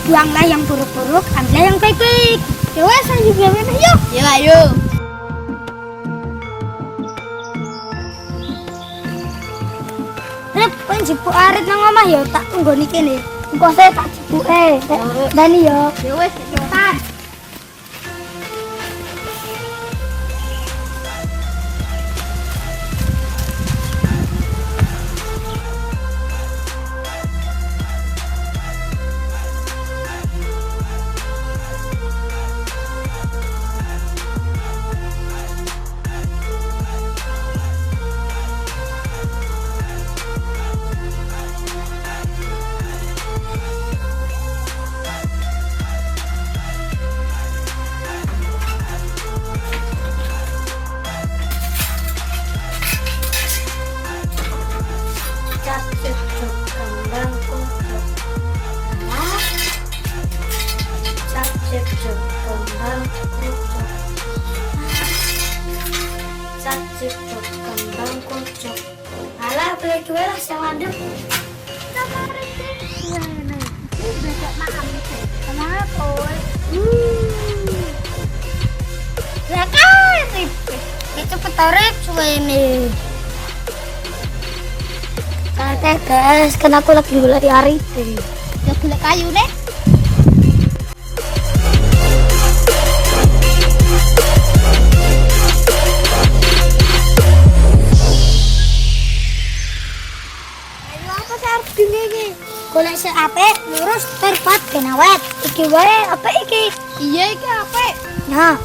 buanglah yang buruk-buruk, ambillah yang baik-baik. Ya wes, ayo gawe yuk. Ya ayo. Rep, kok jipuk arit nang omah ya, tak tunggoni kene. Engko saya tak jipuke. Dani yo. Ya wes, cepetan. Alah, beli kue lah yang adem. Kenapa? Lah kan, itu petarip cuma ini. Kata guys, kan aku lagi gula di hari ini. Ya gula kayu nih. Golek sing apik, lurus terpat ben awet. Iki wae apik iki. Iya iki apik. Nah.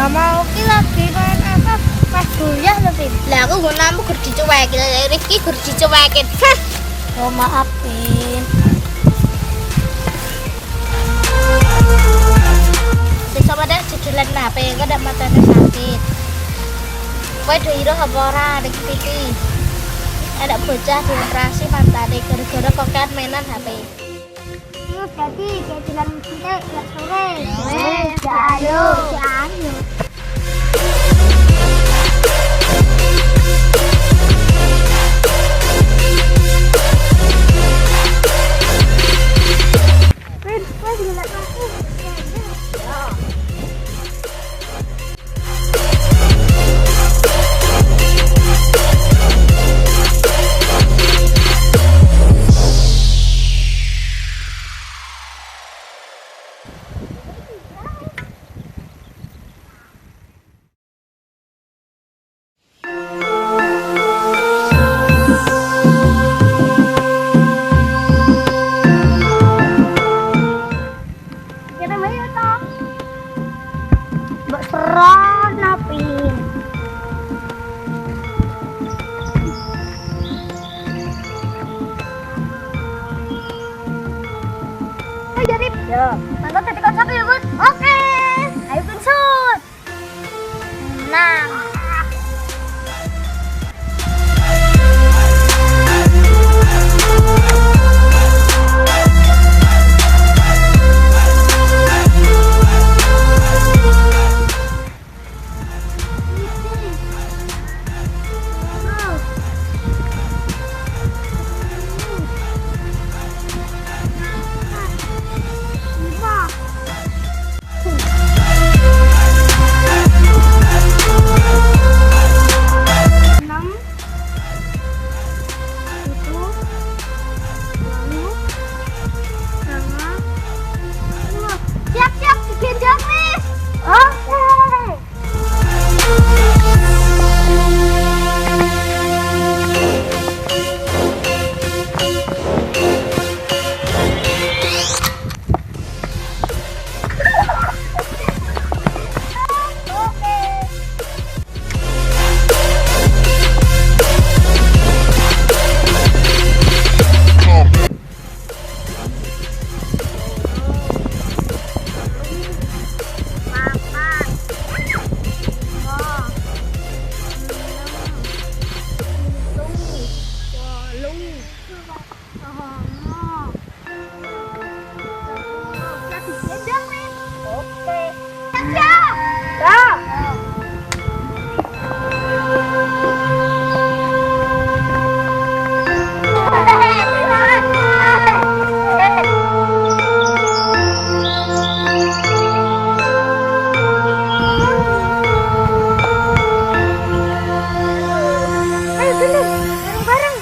Mau ki lagi main apa? Pas kuliah lebih. Lah aku gunamu gur dicuekin, Rifki gur dicuekin. Oh maaf, Pin. Sisa pada jujulan HP engko ndak matane sakit. Kowe do iro apa ora nek iki? Ada bocah dioperasi matane gara-gara kokean mainan HP. Yuk, jadi jalan kita lihat sore. Wes, ayo. Ayo. Ya, mantap tadi konsep ya, Bun. Oke. Ayo pensut. Nah. Oke. Ya. Ayo bener, bareng-bareng.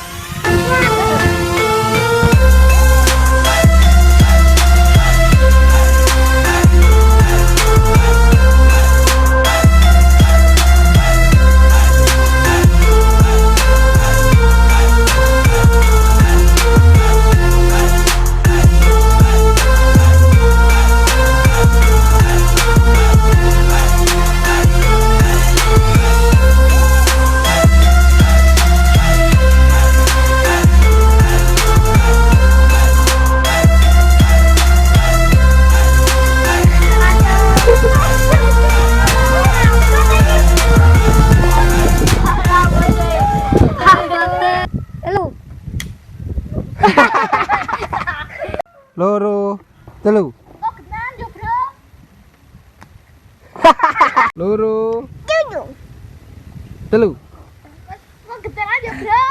Halo. Loro, telu. Kok kenan yo, Bro? Loro, Tunjuk. telu. Kok kenan aja, Bro?